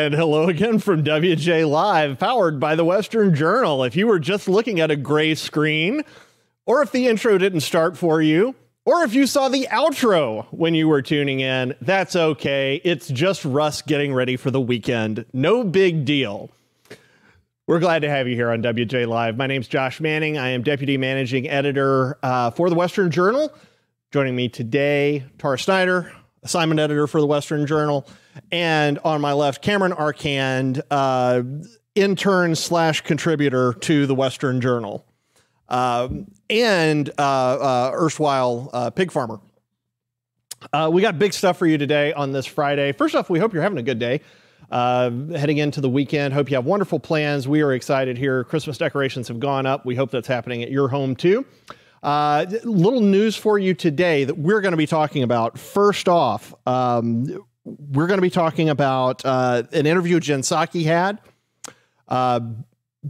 And hello again from WJ Live, powered by the Western Journal. If you were just looking at a gray screen, or if the intro didn't start for you, or if you saw the outro when you were tuning in, that's okay. It's just Russ getting ready for the weekend. No big deal. We're glad to have you here on WJ Live. My name's Josh Manning. I am Deputy Managing Editor for the Western Journal. Joining me today, Tara Snyder, Assignment Editor for the Western Journal. And on my left, Cameron Arcand, intern / contributor to the Western Journal. And erstwhile pig farmer. We got big stuff for you today on this Friday. First off, we hope you're having a good day. Heading into the weekend. Hope you have wonderful plans. We are excited here. Christmas decorations have gone up. We hope that's happening at your home too. Little news for you today that we're going to be talking about. First off, we're going to be talking about an interview Jen Psaki had.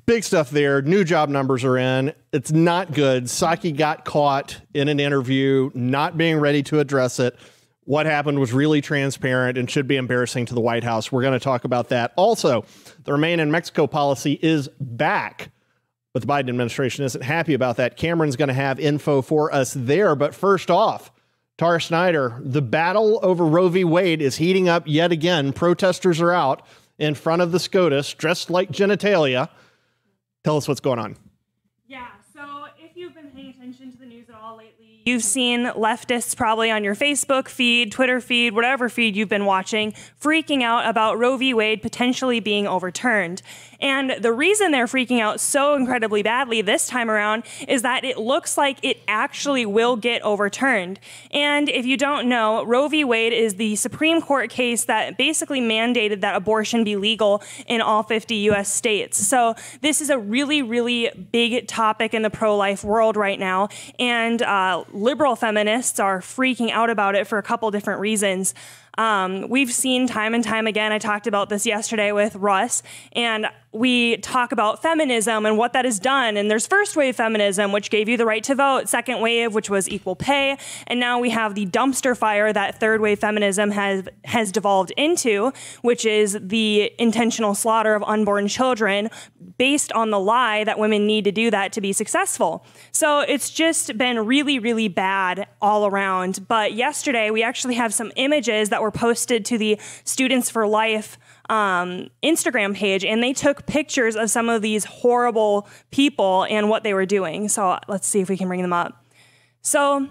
Big stuff there. New job numbers are in. It's not good. Psaki got caught in an interview not being ready to address it. What happened was really transparent and should be embarrassing to the White House. We're going to talk about that. Also, the Remain in Mexico policy is back, but the Biden administration isn't happy about that. Cameron's going to have info for us there. But first off, Tara Snyder, the battle over Roe v. Wade is heating up yet again. Protesters are out in front of the SCOTUS dressed like genitalia. Tell us what's going on. Yeah, so if you've been paying attention to the news at all lately, you've seen leftists probably on your Facebook feed, Twitter feed, whatever feed you've been watching, freaking out about Roe v. Wade potentially being overturned. And the reason they're freaking out so incredibly badly this time around is that it looks like it actually will get overturned. And if you don't know, Roe v. Wade is the Supreme Court case that basically mandated that abortion be legal in all 50 U.S. states. So this is a really, really big topic in the pro-life world right now. And liberal feminists are freaking out about it for a couple different reasons. We've seen time and time again, I talked about this yesterday with Russ, and we talk about feminism and what that has done. And there's first wave feminism, which gave you the right to vote, second wave, which was equal pay. And now we have the dumpster fire that third wave feminism has devolved into, which is the intentional slaughter of unborn children based on the lie that women need to do that to be successful. So it's just been really, really bad all around. But yesterday, we actually have some images that were posted to the Students for Life Instagram page, and they took pictures of some of these horrible people and what they were doing. So let's see if we can bring them up. So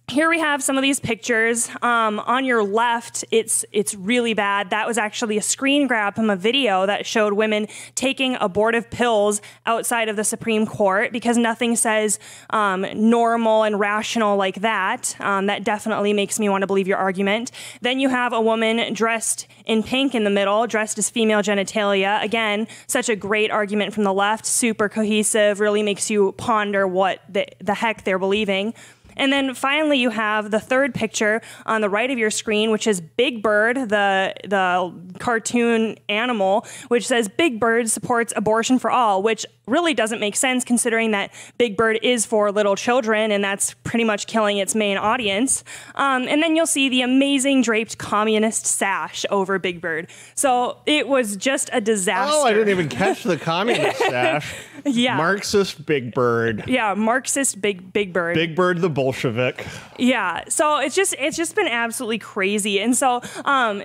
here we have some of these pictures. On your left, it's really bad. That was actually a screen grab from a video that showed women taking abortive pills outside of the Supreme Court, because nothing says normal and rational like that. That definitely makes me want to believe your argument. Then you have a woman dressed in pink in the middle, dressed as female genitalia. Again, such a great argument from the left, super cohesive, really makes you ponder what the heck they're believing. And then finally, you have the third picture on the right of your screen, which is Big Bird, the cartoon animal, which says Big Bird supports abortion for all, which really doesn't make sense considering that Big Bird is for little children, and that's pretty much killing its main audience. And then you'll see the amazing draped communist sash over Big Bird. So it was just a disaster. Oh, I didn't even catch the communist sash. Yeah. Marxist Big Bird. Yeah, Marxist Big Bird. Big Bird the Bolshevik. Yeah, so it's just been absolutely crazy. And so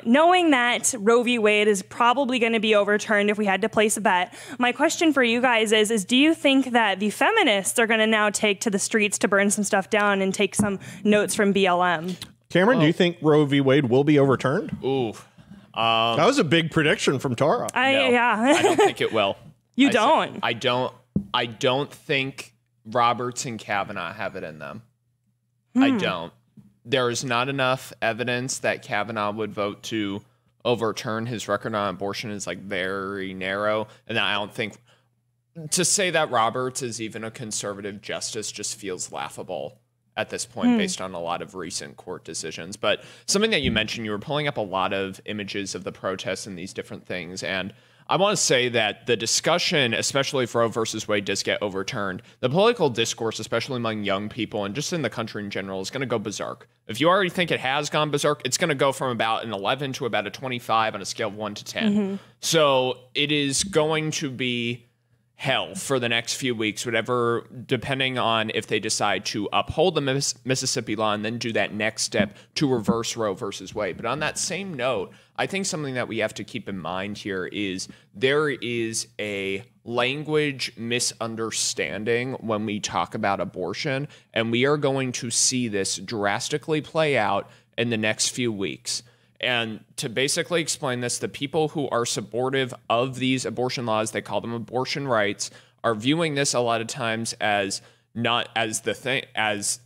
knowing that Roe v. Wade is probably going to be overturned if we had to place a bet, my question for you guys is do you think that the feminists are going to now take to the streets to burn some stuff down and take some notes from BLM? Cameron, do you think Roe v. Wade will be overturned? Ooh. That was a big prediction from Tara. Yeah. I don't think it will. You don't? I don't think Roberts and Kavanaugh have it in them. I don't. There is not enough evidence that Kavanaugh would vote to overturn. His record on abortion is like very narrow. And I don't think to say that Roberts is even a conservative justice just feels laughable at this point based on a lot of recent court decisions. But something that you mentioned, you were pulling up a lot of images of the protests and these different things. And I want to say that the discussion, especially for Roe versus Wade, does get overturned. The political discourse, especially among young people and just in the country in general, is going to go berserk. If you already think it has gone berserk, it's going to go from about an 11 to about a 25 on a scale of 1 to 10. So it is going to be hell for the next few weeks, whatever, depending on if they decide to uphold the Mississippi law and then do that next step to reverse Roe versus Wade. But on that same note, I think something that we have to keep in mind here is there is a language misunderstanding when we talk about abortion, and we are going to see this drastically play out in the next few weeks. And to basically explain this, the people who are supportive of these abortion laws, they call them abortion rights, are viewing this a lot of times as not as the thing, as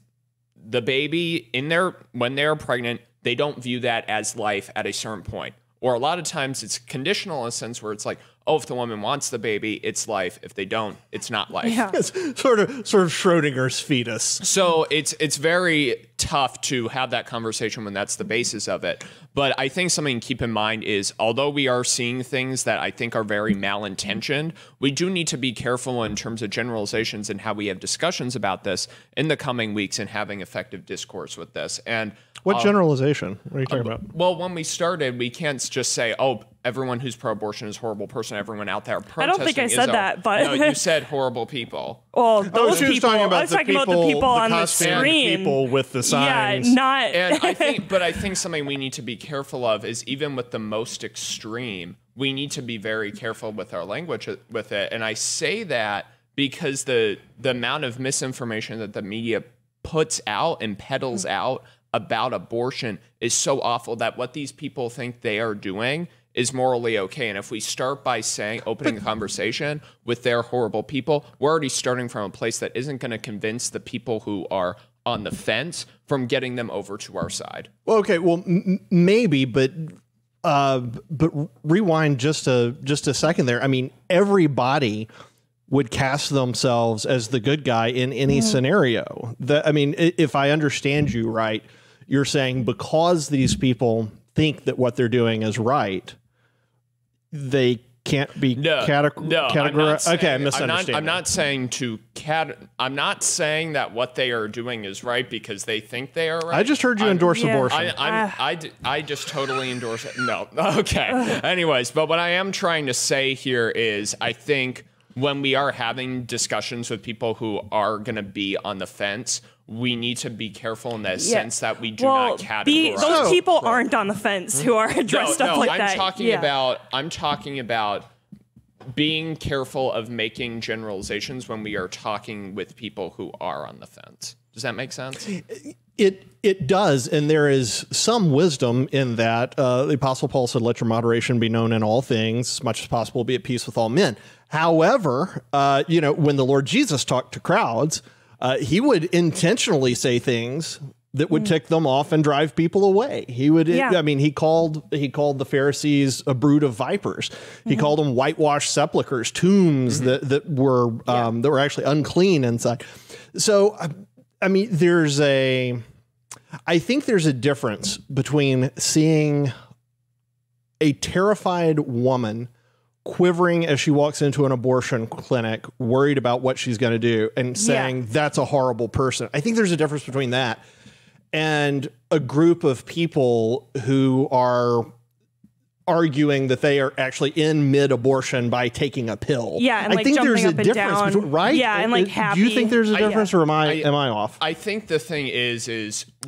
the baby in their, when they're pregnant, they don't view that as life at a certain point. Or a lot of times it's conditional in a sense where it's like, oh, if the woman wants the baby, it's life. If they don't, it's not life. Yeah. It's sort of Schrodinger's fetus. So it's very tough to have that conversation when that's the basis of it. But I think something to keep in mind is, although we are seeing things that I think are very malintentioned, we do need to be careful in terms of generalizations and how we have discussions about this in the coming weeks and having effective discourse with this. And what generalization? What are you talking about? Well, when we started, we can't just say, oh, everyone who's pro-abortion is a horrible person. Everyone out there protesting. I don't think I said that, but no, you said horrible people. Well, those people. I was talking about the people on the screen. People with the signs. Yeah, not. And I think something we need to be careful of is even with the most extreme, we need to be very careful with our language with it. And I say that because the amount of misinformation that the media puts out and peddles out about abortion is so awful that what these people think they are doing is morally okay. And if we start by opening a conversation with they're horrible people, we're already starting from a place that isn't going to convince the people who are on the fence from getting them over to our side. Well, okay, well, maybe, but rewind just a second there. I mean, everybody would cast themselves as the good guy in any scenario. I mean, if I understand you right, you're saying because these people think that what they're doing is right, they can't be categorized. Okay, I'm misunderstanding. I'm not saying I'm not saying that what they are doing is right because they think they are right. I just heard you endorse abortion. I just totally endorse it. No. Okay. Anyways, but what I am trying to say here is I think when we are having discussions with people who are going to be on the fence, we need to be careful in the sense that we do not categorize. Those people aren't on the fence who are dressed up like that. I'm talking about being careful of making generalizations when we are talking with people who are on the fence. Does that make sense? It does, and there is some wisdom in that. The Apostle Paul said, let your moderation be known in all things, as much as possible be at peace with all men. However, when the Lord Jesus talked to crowds, he would intentionally say things that would tick them off and drive people away. He would, I mean, he called the Pharisees a brood of vipers. He called them whitewashed sepulchres, tombs that were actually unclean inside. So, I mean, I think there's a difference between seeing a terrified woman quivering as she walks into an abortion clinic, worried about what she's going to do, and saying that's a horrible person. I think there's a difference between that and a group of people who are arguing that they are actually in mid-abortion by taking a pill. Yeah, and I think there's a difference between, right? Yeah, and like happy. Do you think there's a difference, or am I off? I think the thing is,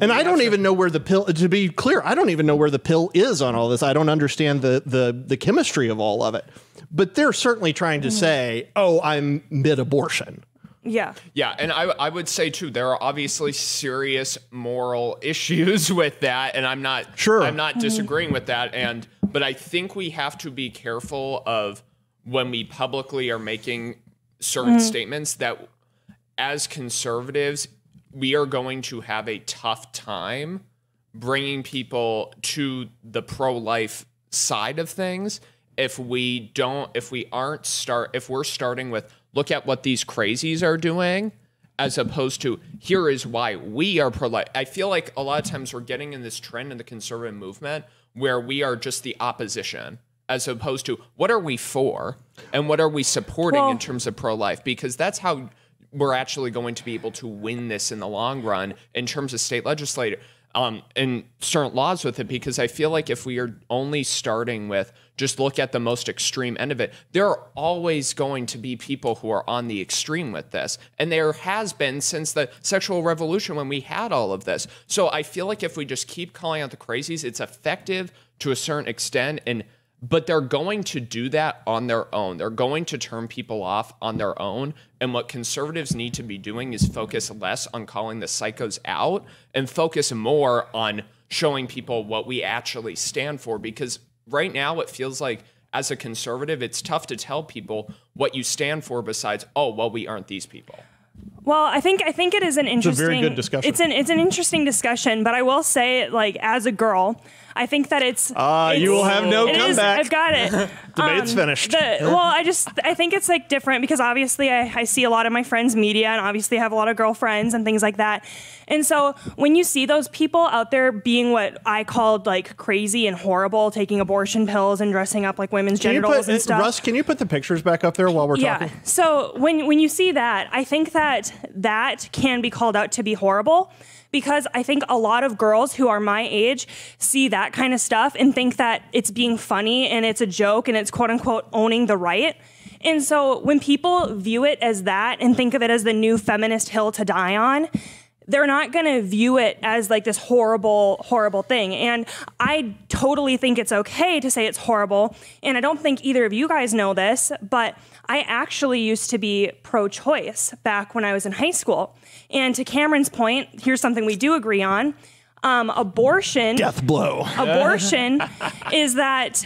and I don't even know where the pill. To be clear, I don't even know where the pill is on all this. I don't understand the chemistry of all of it. But they're certainly trying to say, "Oh, I'm mid-abortion." Yeah. Yeah, and I would say too, there are obviously serious moral issues with that, and I'm not disagreeing with that, but I think we have to be careful of when we publicly are making certain statements that as conservatives, we are going to have a tough time bringing people to the pro-life side of things if we're starting with, look at what these crazies are doing, as opposed to, here is why we are pro-life. I feel like a lot of times we're getting in this trend in the conservative movement where we are just the opposition. as opposed to what are we for and what are we supporting in terms of pro-life? Because that's how we're actually going to be able to win this in the long run in terms of state legislature and certain laws with it. Because I feel like if we are only starting with just look at the most extreme end of it, there are always going to be people who are on the extreme with this. And there has been since the sexual revolution when we had all of this. So I feel like if we just keep calling out the crazies, it's effective to a certain extent, but they're going to do that on their own. They're going to turn people off on their own. And what conservatives need to be doing is focus less on calling the psychos out and focus more on showing people what we actually stand for. Because right now it feels like as a conservative, it's tough to tell people what you stand for besides, oh, well, we aren't these people. Well, I think it is an interesting. It's a very good discussion. It's an interesting discussion, but I will say, like, as a girl, I think that it's you will have no comeback. I've got it. Debate's finished. I think it's like different because obviously I see a lot of my friends' media and obviously I have a lot of girlfriends and things like that. And so when you see those people out there being what I called like crazy and horrible, taking abortion pills and dressing up like women's genitals and stuff. Russ, can you put the pictures back up there while we're talking? Yeah. So when you see that, I think that can be called out to be horrible. Because I think a lot of girls who are my age see that kind of stuff and think that it's being funny and it's a joke and it's quote unquote owning the right. And so when people view it as that and think of it as the new feminist hill to die on, they're not going to view it as like this horrible, horrible thing. And I totally think it's okay to say it's horrible. And I don't think either of you guys know this, but I actually used to be pro-choice back when I was in high school. And to Cameron's point, here's something we do agree on. Abortion. Death blow. Abortion is that...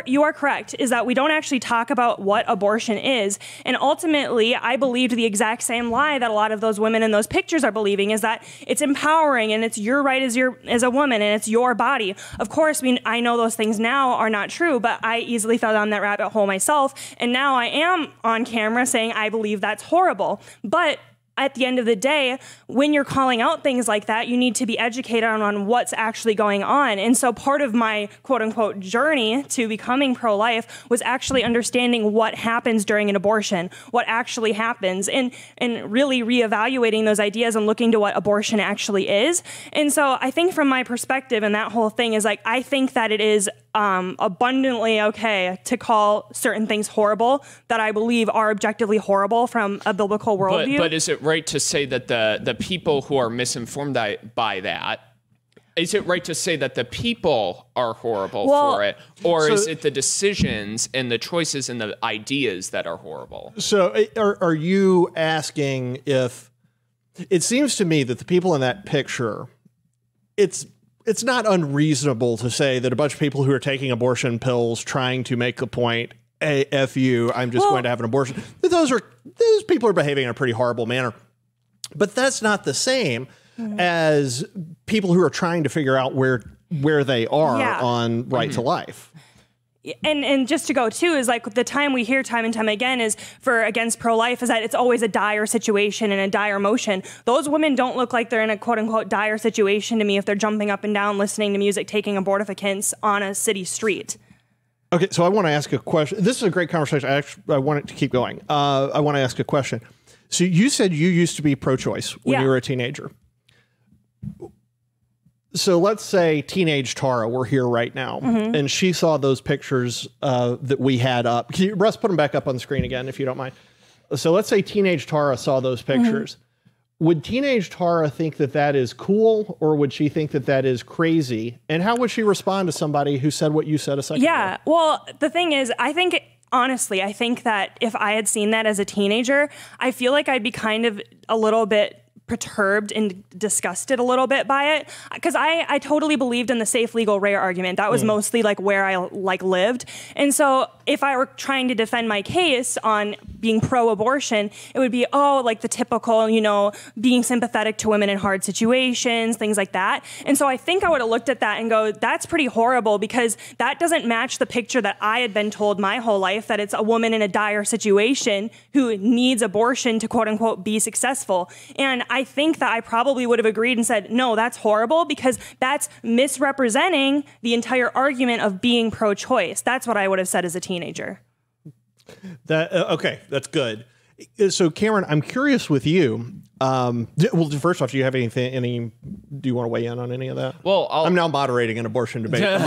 you are correct, is that we don't actually talk about what abortion is. And ultimately, I believed the exact same lie that a lot of those women in those pictures are believing, is that it's empowering and it's your right as a woman and it's your body. Of course, I know those things now are not true, but I easily fell down that rabbit hole myself. And now I am on camera saying I believe that's horrible. But at the end of the day, when you're calling out things like that, you need to be educated on what's actually going on. And so part of my quote unquote journey to becoming pro-life was actually understanding what happens during an abortion, what actually happens, and really reevaluating those ideas and looking to what abortion actually is. And so I think from my perspective, and that whole thing is like, I think that it is abundantly okay to call certain things horrible that I believe are objectively horrible from a biblical worldview. But is it right to say that the people who are misinformed by that, is it right to say that the people are horrible for it? Or is it the decisions and the choices and the ideas that are horrible? So are you asking if, it seems to me that the people in that picture, it's not unreasonable to say that a bunch of people who are taking abortion pills trying to make the point, hey, F you, I'm just going to have an abortion. Those people are behaving in a pretty horrible manner. But that's not the same as people who are trying to figure out where they are on right to life. And just to go too is like the time we hear time and time again is for against pro-life is that it's always a dire situation and a dire motion. Those women don't look like they're in a quote unquote dire situation to me if they're jumping up and down, listening to music, taking abortificants on a city street. Okay, so I want to ask a question. This is a great conversation. I want it to keep going. I want to ask a question. So you said you used to be pro-choice when you were a teenager. So let's say teenage Tara were here right now, and she saw those pictures that we had up. Can you, Russ, put them back up on the screen again, if you don't mind. So let's say teenage Tara saw those pictures. Would teenage Tara think that that is cool, or would she think that that is crazy? And how would she respond to somebody who said what you said a second ago? Well, the thing is, honestly, I think that if I had seen that as a teenager, I feel like I'd be kind of a little bit perturbed and disgusted a little bit by it, because I totally believed in the safe, legal, rare argument. That was mostly like where I lived. And so if I were trying to defend my case on being pro-abortion, it would be, oh, like the typical, you know, being sympathetic to women in hard situations, things like that. And so I think I would have looked at that and go, that's pretty horrible, because that doesn't match the picture that I had been told my whole life, that it's a woman in a dire situation who needs abortion to quote unquote be successful. And I think that I probably would have agreed and said, no, that's horrible, because that's misrepresenting the entire argument of being pro-choice. That's what I would have said as a teenager. Okay, that's good. So, Cameron, I'm curious with you. Well, first off, do you have anything? Do you want to weigh in on any of that? Well, I'm now moderating an abortion debate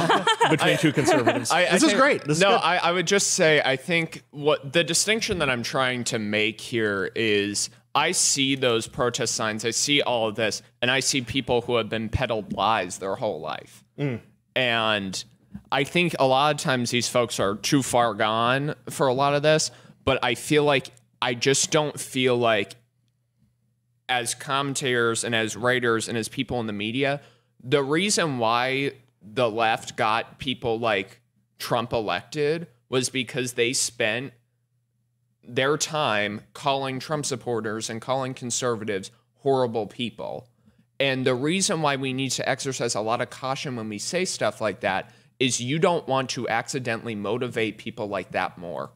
between two conservatives. This is great. This is good. I would just say, I think what the distinction that I'm trying to make here is, I see those protest signs, I see all of this, and I see people who have been peddled lies their whole life. And I think a lot of times these folks are too far gone for a lot of this, but I feel like, I just don't feel like, as commentators and as writers and as people in the media, the reason why the left got people like Trump elected was because they spent their time calling Trump supporters and calling conservatives horrible people. And the reason why we need to exercise a lot of caution when we say stuff like that is you don't want to accidentally motivate people like that more.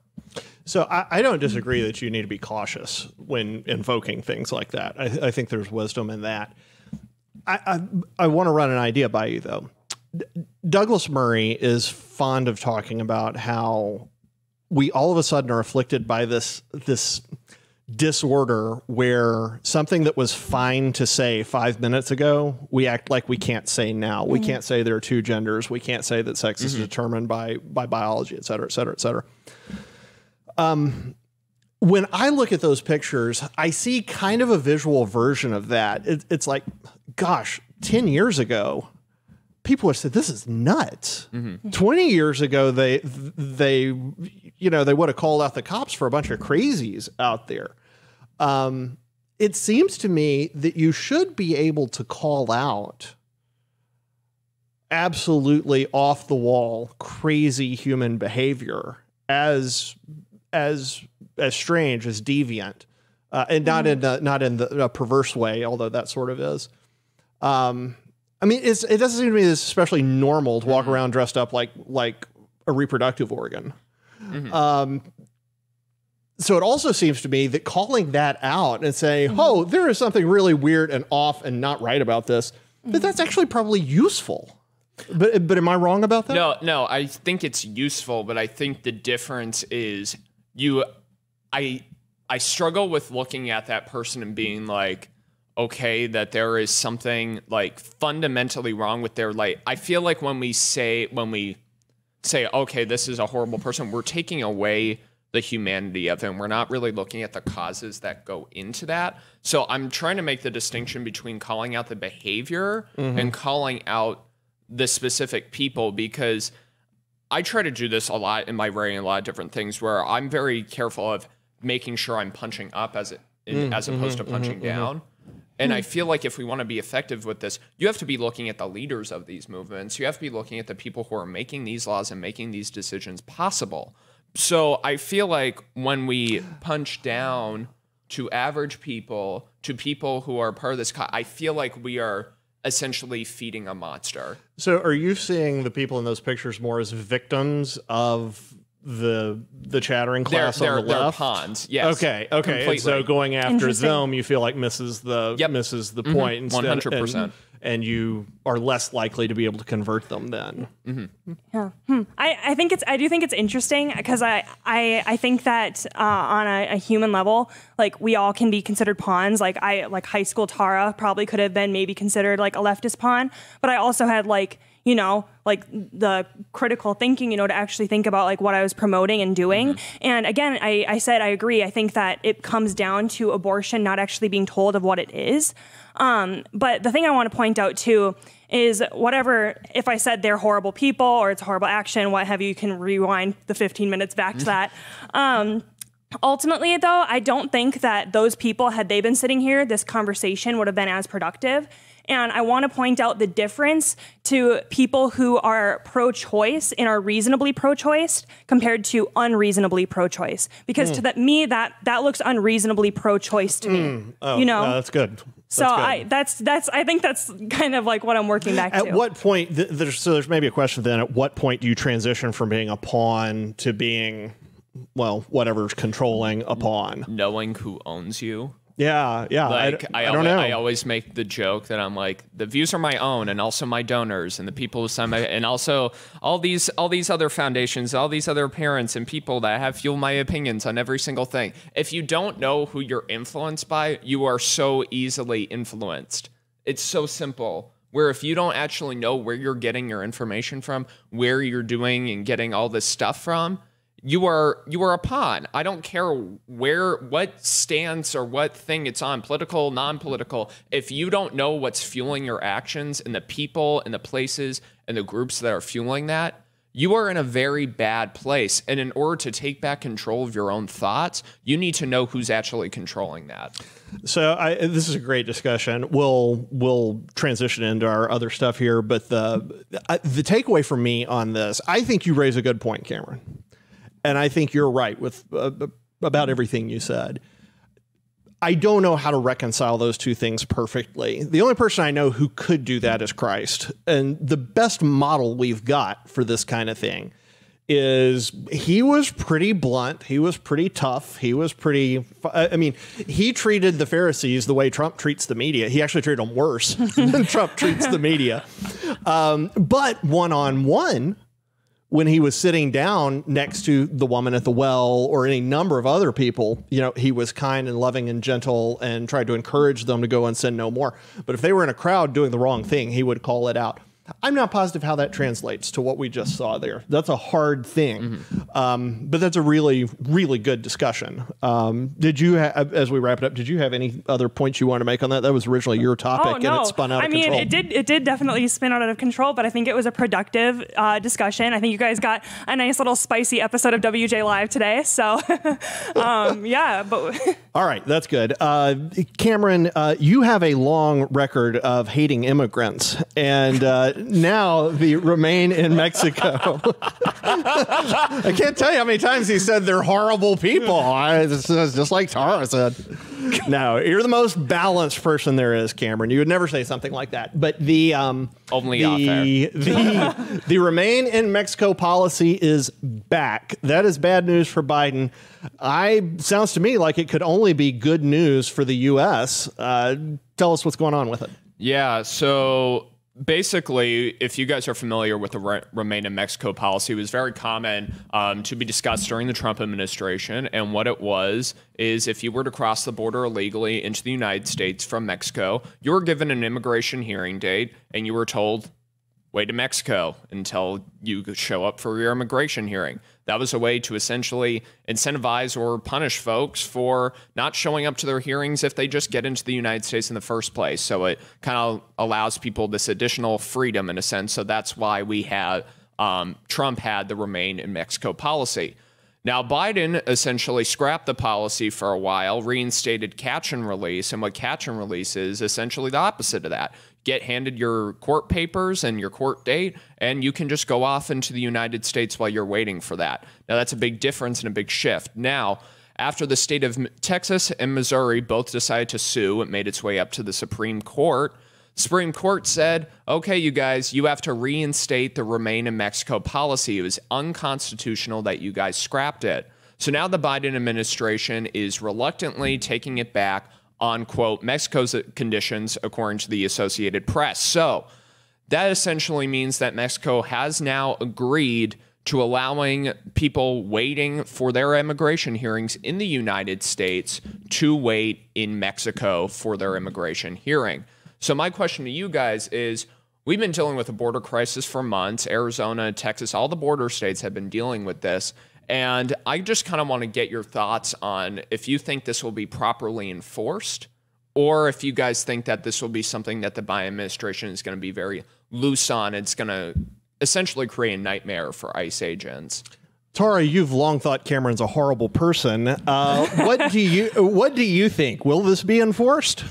So I don't disagree that you need to be cautious when invoking things like that. I think there's wisdom in that. I want to run an idea by you, though. Douglas Murray is fond of talking about how we all of a sudden are afflicted by this disorder where something that was fine to say 5 minutes ago, we act like we can't say now. We can't say there are two genders. We can't say that sex is determined by biology, et cetera, et cetera, et cetera. When I look at those pictures, I see kind of a visual version of that. It's like, gosh, 10 years ago, people would have said, this is nuts. 20 years ago, they would have called out the cops for a bunch of crazies out there. It seems to me that you should be able to call out absolutely off the wall, crazy human behavior as strange, as deviant, and not in the perverse way, although that sort of is. I mean, it doesn't seem to me it's especially normal to walk around dressed up like a reproductive organ. So it also seems to me that calling that out and saying, oh, there is something really weird and off and not right about this, that's actually probably useful. But am I wrong about that? No, I think it's useful, but I think the difference is I struggle with looking at that person and being like, okay, that there is something like fundamentally wrong with their life. I feel like when we say, okay, this is a horrible person, we're taking away the humanity of them. We're not really looking at the causes that go into that. So I'm trying to make the distinction between calling out the behavior and calling out the specific people, because I try to do this a lot in my writing, a lot of different things where I'm very careful of making sure I'm punching up as opposed to punching down. And I feel like if we want to be effective with this, you have to be looking at the leaders of these movements. You have to be looking at the people who are making these laws and making these decisions possible. So I feel like when we punch down to average people, to people who are part of this, I feel like we are essentially feeding a monster. So are you seeing the people in those pictures more as victims of the chattering class on the left? They're pawns, yes. Okay. And so going after them, you feel like misses the point. 100%. And you are less likely to be able to convert them then. Yeah. I do think it's interesting, because I think that on a human level, like, we all can be considered pawns. Like high school Tara probably could have been maybe considered like a leftist pawn, but I also had the critical thinking, to actually think about like what I was promoting and doing. And again, I said, I agree. I think that it comes down to abortion not actually being told of what it is. But the thing I want to point out too is if I said they're horrible people or it's a horrible action, what have you, can rewind the 15 minutes back to that. Ultimately, though, I don't think that those people, had they been sitting here, this conversation would have been as productive. And I want to point out the difference to people who are pro-choice and are reasonably pro-choice compared to unreasonably pro-choice. Because to me, that looks unreasonably pro-choice to me. Oh, that's good. So I think that's kind of like what I'm working back to. At what point, there's maybe a question then, at what point do you transition from being a pawn to being, well, whatever's controlling a pawn? Knowing who owns you. Yeah. Like I don't know. I always make the joke that I'm like, the views are my own, and also my donors and the people who sign my, and also all these other foundations, all these other parents and people that have fueled my opinions on every single thing. If you don't know who you're influenced by, you are so easily influenced. It's so simple. Where if you don't actually know where you're getting your information from, where you're doing and getting all this stuff from, you are a pawn. I don't care what stance or what thing it's on, political, non-political. If you don't know what's fueling your actions and the people and the places and the groups that are fueling that, you are in a very bad place. And in order to take back control of your own thoughts, you need to know who's actually controlling that. So this is a great discussion. We'll transition into our other stuff here, but the takeaway for me on this, I think you raise a good point, Cameron. And I think you're right with about everything you said. I don't know how to reconcile those two things perfectly. The only person I know who could do that is Christ. And the best model we've got for this kind of thing is he was pretty blunt. He was pretty tough. He was pretty, I mean, he treated the Pharisees the way Trump treats the media. He actually treated them worse than Trump treats the media. But one-on-one, when he was sitting down next to the woman at the well or any number of other people, you know, he was kind and loving and gentle and tried to encourage them to go and sin no more. But if they were in a crowd doing the wrong thing, he would call it out. I'm not positive how that translates to what we just saw there. That's a hard thing. But that's a really, really good discussion. Did you, as we wrap it up, did you have any other points you want to make on that? That was originally your topic and it spun out of control. I mean, it did definitely spin out of control, but I think it was a productive discussion. I think you guys got a nice little spicy episode of WJ Live today. So, yeah. But all right, that's good. Cameron, you have a long record of hating immigrants, and now the Remain in Mexico. I can't tell you how many times he said they're horrible people. It's just like Tara said. No, you're the most balanced person there is, Cameron. You would never say something like that. But the Remain in Mexico policy is back. That is bad news for Biden. Sounds to me like it could only be good news for the U.S. Tell us what's going on with it. Yeah, so basically, if you guys are familiar with the Remain in Mexico policy, it was very common to be discussed during the Trump administration. And what it was is if you were to cross the border illegally into the United States from Mexico, you were given an immigration hearing date and you were told, wait to Mexico until you show up for your immigration hearing. That was a way to essentially incentivize or punish folks for not showing up to their hearings if they just get into the United States in the first place. So it kind of allows people this additional freedom in a sense. So that's why we had Trump had the Remain in Mexico policy. Now, Biden essentially scrapped the policy for a while, reinstated catch and release. And what catch and release is essentially the opposite of that. Get handed your court papers and your court date, and you can just go off into the United States while you're waiting for that. Now, that's a big difference and a big shift. Now, after the state of Texas and Missouri both decided to sue, it made its way up to the Supreme Court. Supreme Court said, okay, you guys, you have to reinstate the Remain in Mexico policy. It was unconstitutional that you guys scrapped it. So now the Biden administration is reluctantly taking it back on, quote, Mexico's conditions, according to the Associated Press. So that essentially means that Mexico has now agreed to allowing people waiting for their immigration hearings in the United States to wait in Mexico for their immigration hearing. So my question to you guys is, we've been dealing with a border crisis for months. Arizona, Texas, all the border states have been dealing with this. And I just kind of want to get your thoughts on if you think this will be properly enforced, or if you guys think that this will be something that the Biden administration is going to be very loose on. It's going to essentially create a nightmare for ICE agents. Tara, you've long thought Cameron's a horrible person. What do you think? Will this be enforced?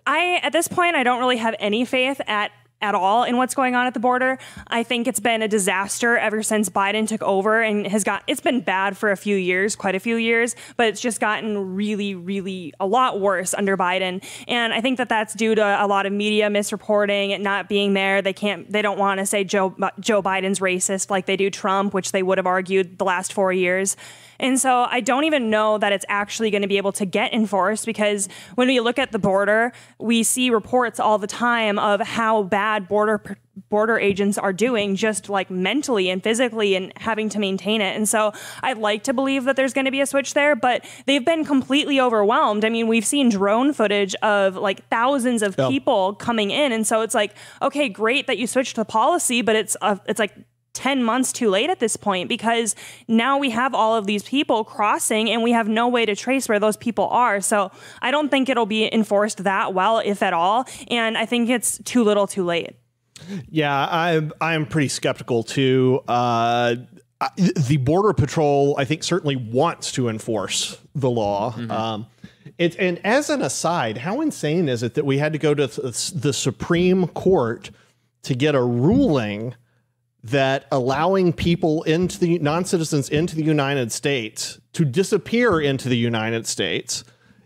At this point, I don't really have any faith at all in what's going on at the border. I think it's been a disaster ever since Biden took over, and it's been bad for quite a few years, but it's just gotten really, really a lot worse under Biden. And I think that that's due to a lot of media misreporting and not being there. They don't want to say Joe Biden's racist like they do Trump, which they would have argued the last 4 years. And so I don't even know that it's actually going to be able to get enforced, because when we look at the border, we see reports all the time of how bad border agents are doing, just like mentally and physically, and having to maintain it. And so I'd like to believe that there's going to be a switch there, but they've been completely overwhelmed. I mean, we've seen drone footage of like thousands of people coming in. And so it's like, okay, great that you switched the policy, but it's like 10 months too late at this point, because now we have all of these people crossing and we have no way to trace where those people are. So I don't think it'll be enforced that well, if at all. And I think it's too little too late. Yeah, I'm pretty skeptical too. The Border Patrol, I think, certainly wants to enforce the law. And as an aside, how insane is it that we had to go to the Supreme Court to get a ruling that allowing people non-citizens into the United States to disappear into the United States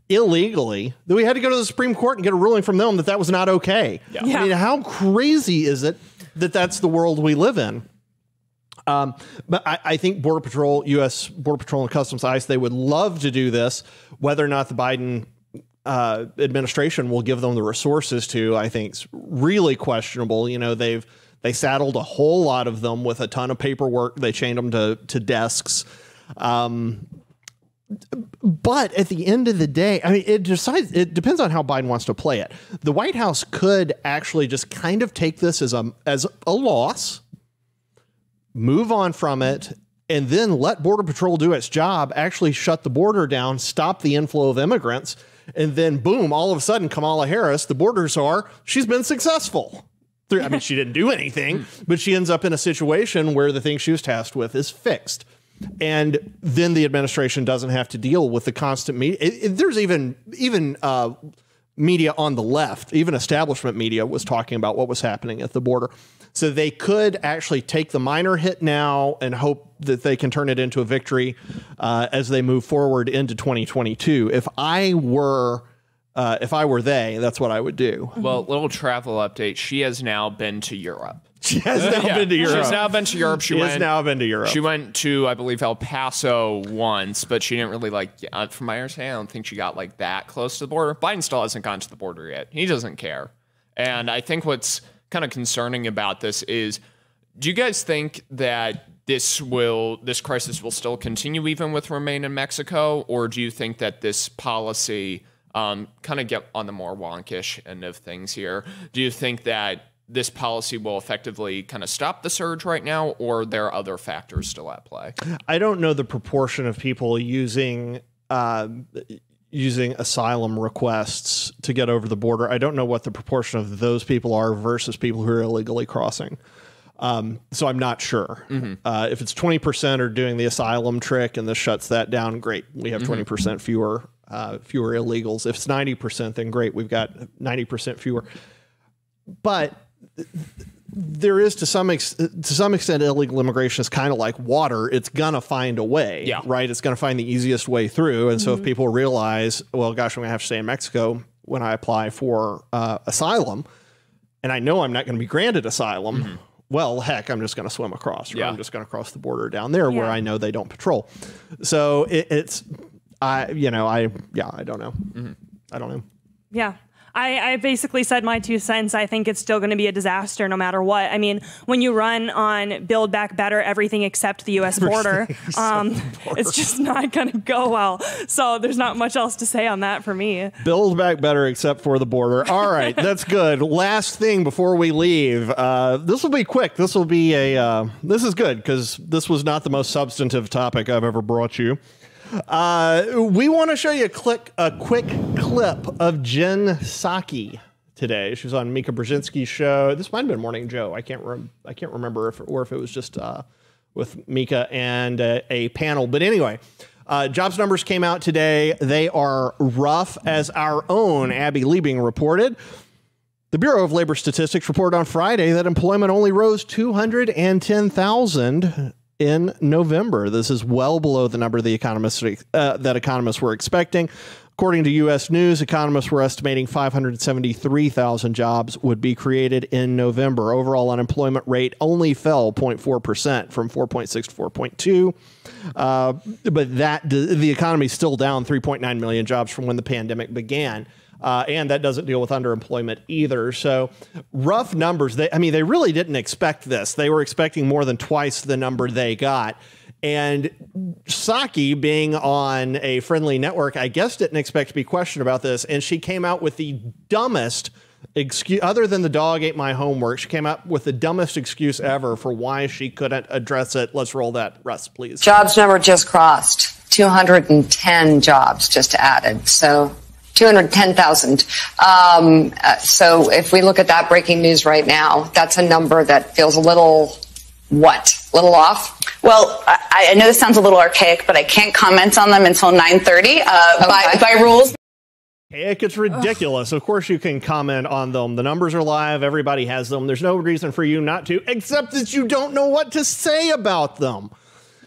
illegally, that we had to go to the Supreme Court and get a ruling from them that was not okay. Yeah. I mean, how crazy is it that that's the world we live in? But I think Border Patrol, U.S. Border Patrol and Customs ICE, they would love to do this. Whether or not the Biden administration will give them the resources to, I think, is really questionable. You know, they saddled a whole lot of them with a ton of paperwork. They chained them to desks. But at the end of the day, I mean, it depends on how Biden wants to play it. The White House could actually just kind of take this as a loss, move on from it, and then let Border Patrol do its job, actually shut the border down, stop the inflow of immigrants, and then boom, all of a sudden, Kamala Harris, the border czar, she's been successful. I mean, she didn't do anything, but she ends up in a situation where the thing she was tasked with is fixed. And then the administration doesn't have to deal with the constant media. There's even media on the left, even establishment media, was talking about what was happening at the border. So they could actually take the minor hit now and hope that they can turn it into a victory as they move forward into 2022. If I were they, that's what I would do. Well, little travel update. She has now been to Europe. She has now been to Europe. She's now been to Europe. She has now been to Europe. She went to, I believe, El Paso once, but she didn't really from my understanding, I don't think she got like that close to the border. Biden still hasn't gone to the border yet. He doesn't care. And I think what's kind of concerning about this is, do you guys think that this crisis will still continue even with Remain in Mexico? Or do you think that this policy kind of get on the more wonkish end of things here? Do you think that this policy will effectively kind of stop the surge right now, or there are other factors still at play? I don't know the proportion of people using asylum requests to get over the border. I don't know what the proportion of those people are versus people who are illegally crossing. So I'm not sure. If it's 20% are doing the asylum trick and this shuts that down, great. We have 20% fewer illegals. If it's 90%, then great. We've got 90% fewer. But there is to some extent illegal immigration is kind of like water. It's gonna find a way, right? It's gonna find the easiest way through. And so if people realize, well, gosh, I'm gonna have to stay in Mexico when I apply for asylum, and I know I'm not going to be granted asylum. Well, heck, I'm just going to swim across, or I'm just going to cross the border down there where I know they don't patrol. So I don't know. I don't know. Yeah. I basically said my 2 cents. I think it's still going to be a disaster no matter what. I mean, when you run on Build Back Better, everything except the U.S. border, it's just not going to go well. So there's not much else to say on that for me. Build Back Better except for the border. All right, that's good. Last thing before we leave. This will be quick. This will be this is good because this was not the most substantive topic I've ever brought you. We want to show you a quick clip of Jen Psaki today. She was on Mika Brzezinski's show. This might have been Morning Joe. I can't remember if it was just with Mika and a panel. But anyway, Jobs numbers came out today. They are rough, as our own Abby Liebing reported. The Bureau of Labor Statistics reported on Friday that employment only rose 210,000 in November. This is well below the number that economists were expecting. According to U.S. News, economists were estimating 573,000 jobs would be created in November. Overall unemployment rate only fell 0.4% from 4.6 to 4.2. But the economy is still down 3.9 million jobs from when the pandemic began. And that doesn't deal with underemployment either. So rough numbers. They really didn't expect this. They were expecting more than twice the number they got. And Psaki, being on a friendly network, I guess didn't expect to be questioned about this. And she came out with the dumbest excuse, other than the dog ate my homework. She came out with the dumbest excuse ever for why she couldn't address it. Let's roll that, Russ, please. Jobs number just crossed 210 jobs just added. So 210,000. So if we look at that breaking news right now, that's a number that feels a little little off? Well, I know this sounds a little archaic, but I can't comment on them until 9:30 by rules. It's ridiculous. Of course you can comment on them. The numbers are live. Everybody has them. There's no reason for you not to, except that you don't know what to say about them.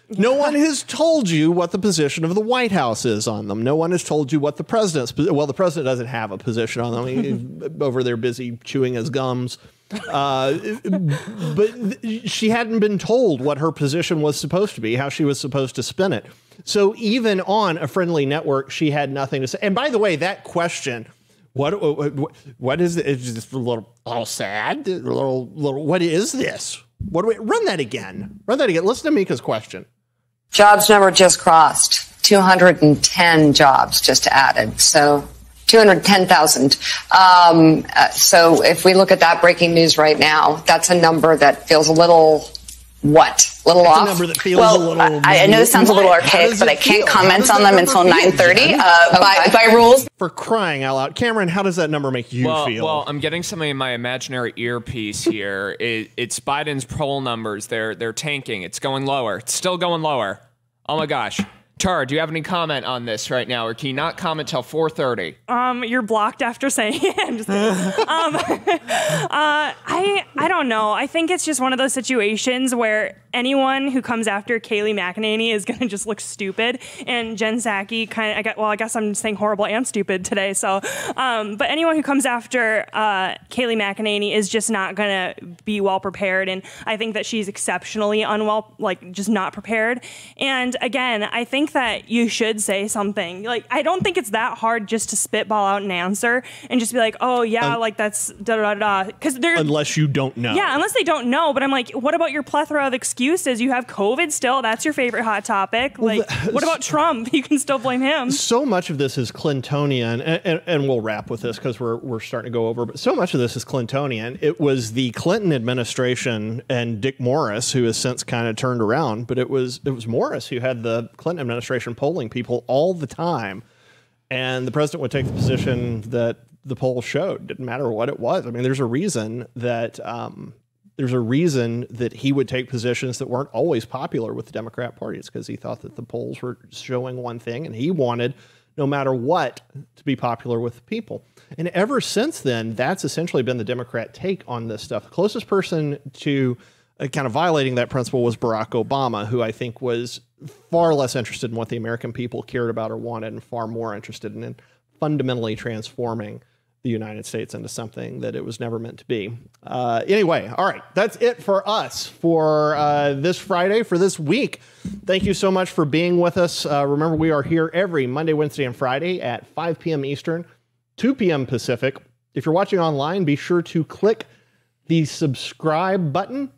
No one has told you what the position of the White House is on them. No one has told you what the president's, well, the president doesn't have a position on them. He's over there busy chewing his gums. But she hadn't been told what her position was supposed to be, how she was supposed to spin it. So even on a friendly network, she had nothing to say. And by the way, that question, what is it? It's just a little sad. What is this? Run that again. Listen to Mika's question. Jobs number just crossed 210 jobs just added. So 210,000. So if we look at that breaking news right now, that's a number that feels a little off? A number that feels a little. I know this sounds a little archaic, but I can't comment on them until 9:30 by rules. For crying out loud, Cameron, how does that number make you feel? Well, I'm getting something in my imaginary earpiece here. It's Biden's poll numbers. They're tanking. It's going lower. It's still going lower. Oh my gosh. Tara, do you have any comment on this right now, or can you not comment till 4:30? You're blocked after saying it. I'm just I don't know. I think it's just one of those situations where anyone who comes after Kayleigh McEnany is going to just look stupid. And Jen Psaki I guess I'm saying horrible and stupid today. So, but anyone who comes after Kayleigh McEnany is just not going to be well prepared. And I think that she's exceptionally just not prepared. And again, I think that you should say something. Like, I don't think it's that hard just to spitball out an answer and just be like, oh yeah, that's da-da-da-da. Unless you don't know. Yeah, unless they don't know. But I'm like, what about your plethora of excuses? You have COVID still. That's your favorite hot topic. Like, what about Trump? You can still blame him. So much of this is Clintonian, and we'll wrap with this because we're starting to go over, but so much of this is Clintonian. It was the Clinton administration and Dick Morris who has since kind of turned around, but it was Morris who had the Clinton administration polling people all the time. And the president would take the position that the poll showed. Didn't matter what it was. I mean, there's a reason that he would take positions that weren't always popular with the Democrat Party. It's because he thought that the polls were showing one thing, and he wanted, no matter what, to be popular with the people. And ever since then, that's essentially been the Democrat take on this stuff. The closest person to kind of violating that principle was Barack Obama, who I think was far less interested in what the American people cared about or wanted, and far more interested in fundamentally transforming the United States into something that it was never meant to be. Anyway, all right, that's it for us for this Friday, for this week. Thank you so much for being with us. Remember, we are here every Monday, Wednesday, and Friday at 5 p.m. Eastern, 2 p.m. Pacific. If you're watching online, be sure to click the subscribe button.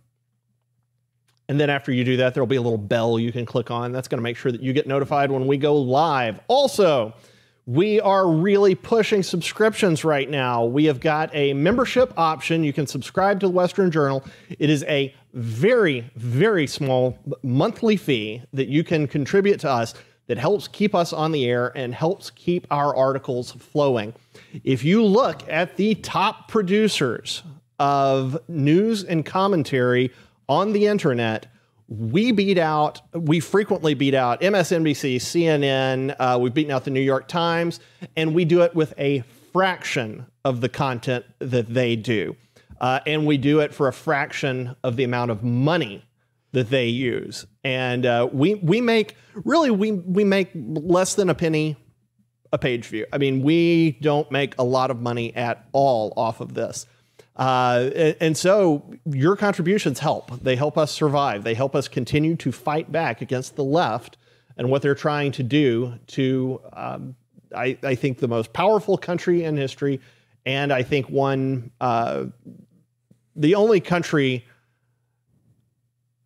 And then after you do that, there'll be a little bell you can click on. That's going to make sure that you get notified when we go live. Also, we are really pushing subscriptions right now. We have got a membership option. You can subscribe to the Western Journal. It is a very, very small monthly fee that you can contribute to us that helps keep us on the air and helps keep our articles flowing. If you look at the top producers of news and commentary on the internet, we frequently beat out MSNBC, CNN, we've beaten out the New York Times, and we do it with a fraction of the content that they do. And we do it for a fraction of the amount of money that they use. And we make less than a penny a page view. I mean, we don't make a lot of money at all off of this. And so your contributions help. They help us survive. They help us continue to fight back against the left and what they're trying to do to, I think, the most powerful country in history. And I think the only country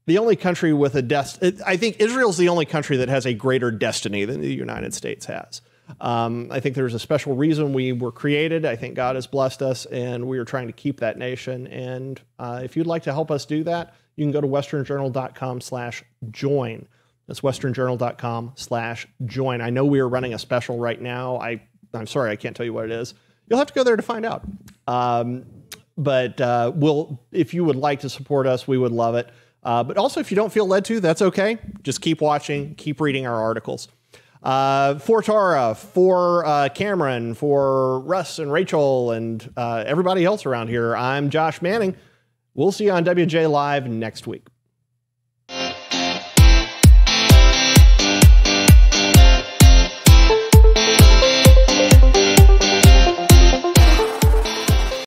with a I think Israel's the only country that has a greater destiny than the United States has. I think there's a special reason we were created. I think God has blessed us, and we are trying to keep that nation. And if you'd like to help us do that, you can go to westernjournal.com/join. That's westernjournal.com/join. I know we are running a special right now. I'm sorry, I can't tell you what it is. You'll have to go there to find out. But if you would like to support us, we would love it. But also, if you don't feel led to, that's okay. Just keep watching, keep reading our articles. For Tara, for Cameron, for Russ and Rachel, and everybody else around here, I'm Josh Manning. We'll see you on WJ Live next week.